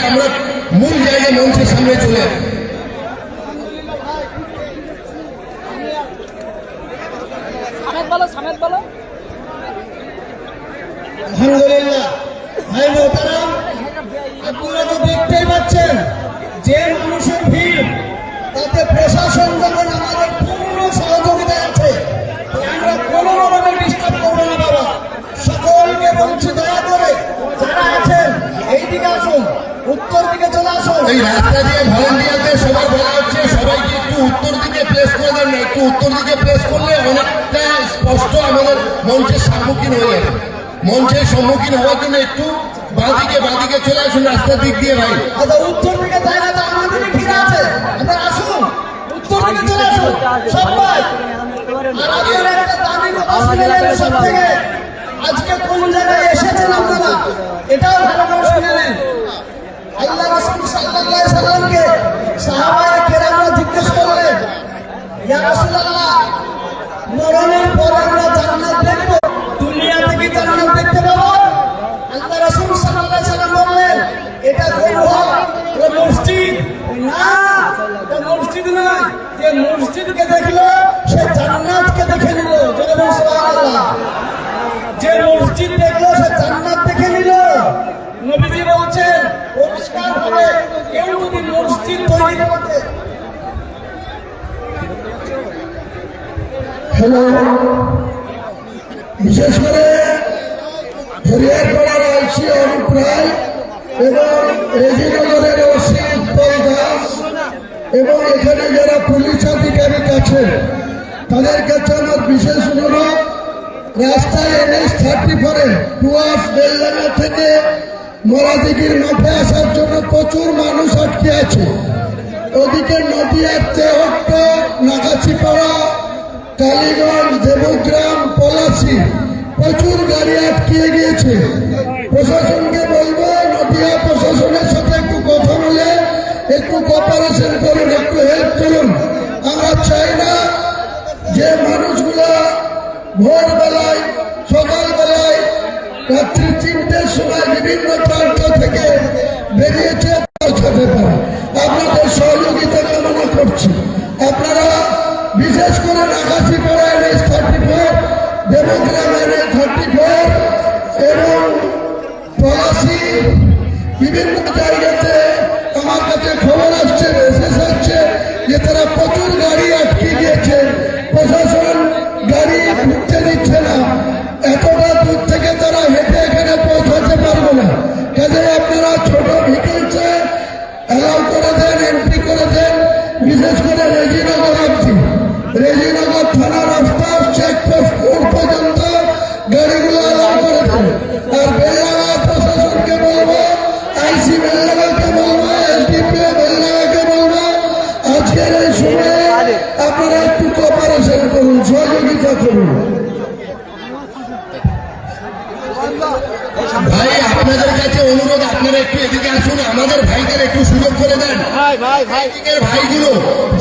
আমরা মূল জায়গায় মঞ্চের সামনে চলে আসি। আলহামদুলিল্লাহ ভাই মোহতারাম, আপনারা তো দেখতেই পাচ্ছেন যে মানুষের ভিড়, তাতে প্রশাসন যখন আমাদের পূর্ণ সহযোগিতা আছে, আমরা কোনো রকমের ডিস্টার্ব করবো না বাবা। সকলকে বলছি দয়া করে যারা আছেন এইদিকে আসুন, উত্তর দিকে চলে আসুন। এই রাস্তা দিয়ে ভলেন্টিয়ারদের সবাই বলা হচ্ছে সবাইকে একটু উত্তর দিকে প্লেস করে দেন না, একটু উত্তর দিকে প্লেস করলে অনেকটা স্পষ্ট আমাদের মঞ্চের সম্মুখীন হয়ে যাবে। মঞ্চের সম্মুখীন হওয়ার জন্য একটু বাঁদিকে চলে আসুন রাস্তার দিক দিয়ে ভাই। আচ্ছা, উত্তর দিকে জায়গা তো আমাদের ঠিক আছে, আপনারা আসুন, উত্তর দিকে চলে আসুন সবাই। আর আপনারা একটা দামি কথা শুনে নেন সব থেকে, আজকে কোন জায়গায় এসেছেন আপনারা এটাও ভালো করে শুনে নেন। আল্লাহ রাসূল সাল্লাল্লাহু আলাইহি সাল্লামকে সাহাবায়ে কেরামরা জিজ্ঞেস করলেন, ইয়া রাসূলুল্লাহ, মরণের পর আমরা জান্নাত দেখব, দুনিয়াতে কি জান্নাত দেখতে পাবো? আল্লাহ রাসূল সাল্লাল্লাহু আলাইহি সাল্লাম বললেন, এটা কোন ঘর? এটা মসজিদ। না, এটা মসজিদ নয়, যে মসজিদকে দেখলো সে জান্নাতকে দেখে নিল। জোরে বলুন সুবহানাল্লাহ। যে মসজিদ দেখলো সে জান্নাত দেখে নিল। নবীজি বলছেন পরিষ্কার ভাবে কেউ যদি মসজিদ তৈরি করতে। হ্যালো, বিশেষ করে হরিয়ারপাড়ার আইসি অরূপ রায় এবং রেজিনগরের ওসি উৎপল দাস এবং এখানে যারা পুলিশ আধিকারিক আছে তাদের কাছে আমার বিশেষ অনুরোধ, রাস্তায় NH-34 টুয়ার্স বেলডাঙ্গা থেকে মরাদিঘির মাঠে আসার জন্য প্রচুর মানুষ আটকে আছে। ওদিকে নদীয়ার তেহট্ট, নাগাছিপাড়া, কালীগঞ্জ, দেবগ্রাম, পলাশী প্রচুর গাড়ি আটকে গিয়েছে। প্রশাসনকে বলবো, নদীয়া প্রশাসনের সাথে একটু কথা বলে একটু কোঅপারেশন করুন, একটু হেল্প করুন। আমরা চাই না যে মানুষগুলা ভোরবেলায়, সকালবেলায়, রাত্রি 3টের সময় বিভিন্ন প্রান্ত থেকে বেরিয়েছে পৌঁছাতে পারে। আপনাদের সহযোগিতা কামনা করছি। আপনারা বিশেষ করে নাগাছিপাড়া NH-34, দেবগ্রাম NH-34 এবং পলাশী বিভিন্ন জায়গাতে আমার কাছে খবর আসছে, মেসেজ আসছে যে তারা প্রচুর গাড়ি আটকে গিয়েছে। প্রশাসন গাড়ি ঢুকতে দিচ্ছে না, এতটা দূর থেকে তারা হেঁটে এখানে পৌঁছাতে পারবে না। কাজে আপনারা ছোট ভেহিকেলসে অ্যালাউ করে দেন, এন্ট্রি করে দেন। বিশেষ করে রেজিনগর অবধি, রেজিনগর থানা রাস্তা চেকপোস্ট পর্যন্ত গাড়িগুলো অ্যালাউ করে দেন। আর বেলডাঙ্গা প্রশাসনকে বলবো, আইসি বেলডাঙ্গাকে বলবো, SDPO বেলডাঙ্গাকে বলবো, আজকের এই সময়ে আপনারা একটু কোঅপারেশন করুন, সহযোগিতা করুন। ভাই আপনাদের কাছে অনুরোধ, আপনারা একটু এদিকে আসুন, আমাদের ভাইদের একটু সুযোগ করে দেন। এদিকের ভাইগুলো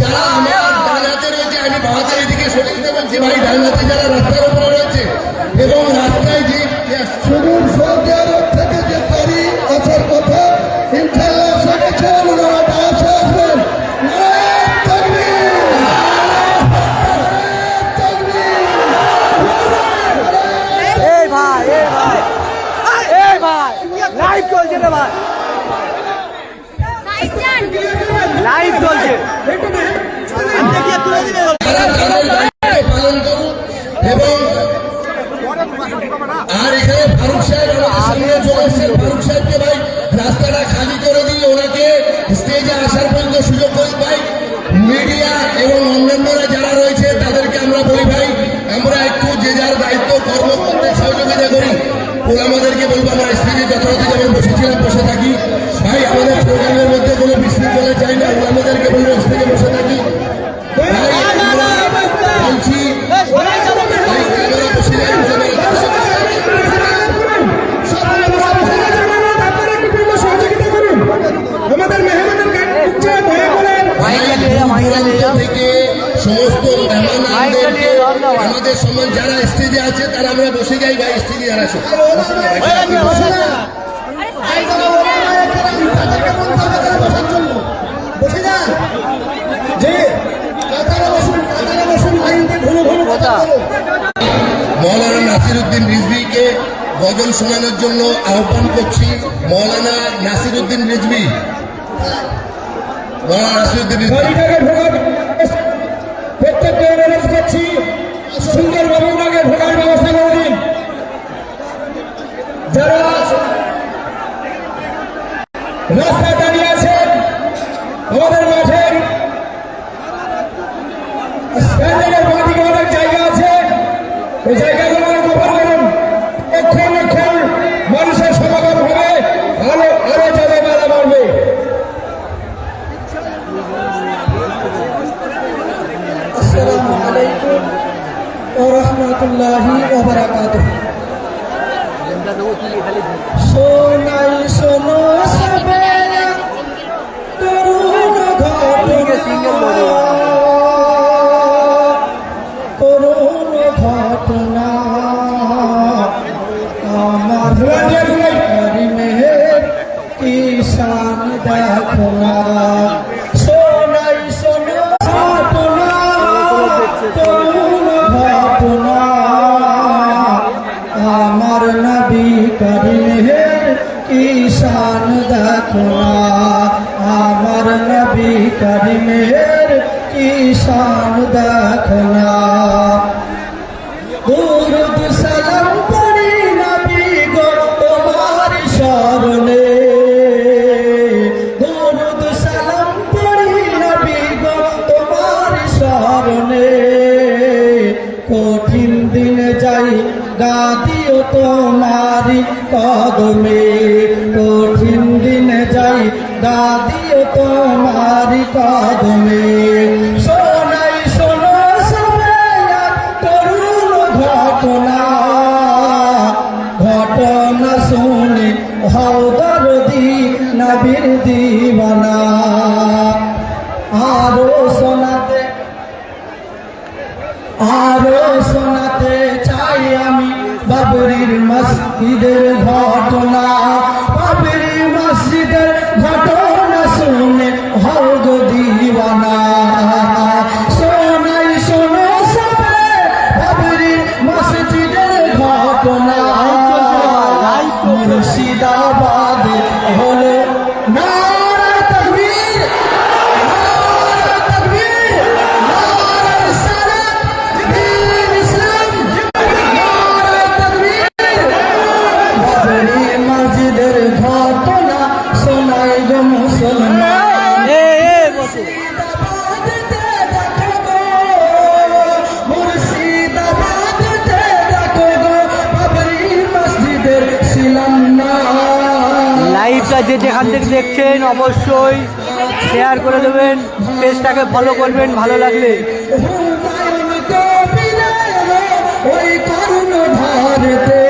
যারা আমার ডান হাতে রয়েছে, আমি বাঁ হাতের এদিকে সরে দিতে বলছি। ভাই ডান হাতে যারা রাস্তার উপরে রয়েছে এবং রাস্তায় যে সুদূর সৌদি আরব থেকে যে গাড়ি আসার কথা, ইনশাআল্লাহ সেটা ওনারা বাসে আসবেন। লাইভ চলছে রে ভাই, লাইভ চলছে। পালন করুন এবং আর এখানে ফারুক সাহেব আমাদের সামনে চলে এসেছেন। ফারুক সাহেবকে ভাই রাস্তাটা খালি করে দিয়ে ওনাকে স্টেজে আসার পর্যন্ত সুযোগ করে। ভাই মিডিয়া এবং অন্যান্যরা যারা রয়েছে তাদেরকে আমরা বলি, ভাই আমরা একটু যে যার দায়িত্ব কর্ম করতে সহযোগিতা করি। আমাদেরকে বলবো আমরা স্টেজে যথাযথ যেমন বসেছিলাম বসে থাকি। ভাই আমাদের প্রোগ্রামের মধ্যে কোনো বিশৃঙ্খলা চাই না, আমাদেরকে বলবো স্টেজে বসে থাকি। বলছি থেকে সমস্ত আমাদের সমান যারা স্টেজে আছে তারা আমরা বসে যাই। ভাই স্টেজে যারা গজল শোনানোর জন্য আহ্বান করছি মৌলানা নাসিরউদ্দিন রিজভী। মৌলানা নাসিরউদ্দিন রিজভী প্রত্যেককে অনুরোধ করছি সুন্দরভাবে ওনাকে ভোটার ব্যবস্থা করে দিন। যারা রাস্তায় দাঁড়িয়ে আছেন আমাদের মাঠের স্ট্যান্ডের বাঁদিকে অনেক জায়গা আছে, ওই জায়গাগুলো কভার করুন। এক্ষণ মানুষের সমাগম হবে, আরো যাবে মেলা বাড়বে। আসসালামু আলাইকুম ওয়া রাহমাতুল্লাহি ওয়া বারাকাতুহু। সোনাই শোনো সবে তরুণ ঘটনা, করুণ ঘটনা আমার মেহের কিষান দেখনা। সোনাই শোনো ঘটনা, করুণ ঘটনা আমার নবী করিমের কিষান দেখনা। আমার নবী করিমের কিষান দেখনা। দুরুদ সালাম পড়ি নবী গো তোমার শরণে, দুরুদ সালাম পড়ি নবী গো তোমার শরণে। কঠিন দিন যাই গাদিও তোমারি কদমে, কঠিন দিন যাই গাদিও তোমারি কদমে। সোনাই শোনো সবে করুণ ঘটনা, ঘটনা শুনে হও দরদি নবীর দিওয়ানা। আরো শোনাতে চাই আমি বাবরির মসজিদের ঘটনা, বাবরি মসজিদের ঘটনা শুনে হও গো দিওয়ানা। সোনাই শোনো সবে বাবরির মসজিদের ঘটনা, মুর্শিদাবাদ হলো নারে তাকবীর, নারে তাকবীর, নারে রিসালাত, দ্বীন ইসলাম, নারে তাকবীর। বাবরি মসজিদের ঘটনা শোনাই গো মুসলমান, মুর্শিদাবাদে দেখো গো বাবরি মসজিদের শিলান্যাস। লাইভটা যে যেখান থেকে দেখছেন অবশ্যই শেয়ার করে দেবেন, পেজটাকে ফলো করবেন ভালো লাগলে। হুমায়ুন কবিলে ওই করুণ ভারতে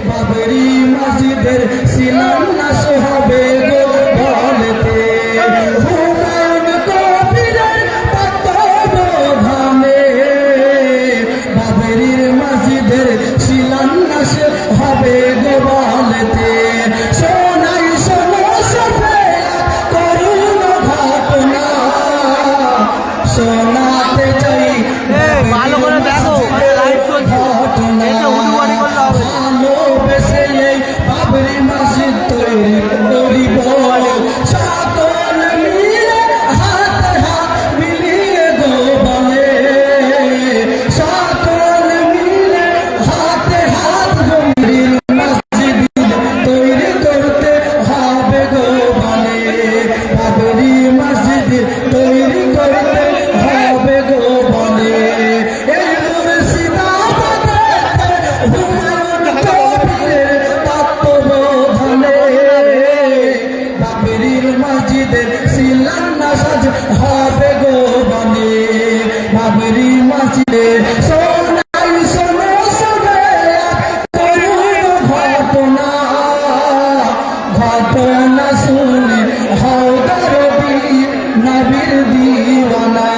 বাবরি মসজিদের শিলান্যাস হবে গো বলতে। হুমায়ুন কবিলের তত্ত্বাবধানে বাবরি মসজিদের শিলান্যাস হবে গো বলতে। সোনাই শোনো সবে করুণ ঘটনা, শোনাতে চাই ভালো করে দেখো, লাইভ চলছে, ঘটনা। এটা উড়ুয়ারি করলে হবে না। ভালোবেসে এই বাবরি মসজিদ তৈরি করিব, সকল মিলে হাতে হাত মিলিয়ে গো বলে, সকল মিলে হাতে হাত গম্ভীর মসজিদ তৈরি করতে হবে গো বলে, বাবরি মসজিদ তৈরি করতে হবে গো বলে। এই মুর্শিদাবাদে হুমায়ুন কবিরের তত্ত্বাবধানে বাবরির মসজিদের শিলান্যাস হবে গো বলে, বাবরি মসজিদে। সোনাই শোনো সবে করুণ ঘটনা, ঘটনা শুনে হও দরদি নবীর দিওয়ানা।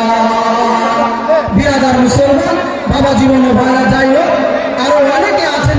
বিরাদার মুসলমান বাবা জীবন ভাড়া যাই হোক, আরো অনেকে আছেন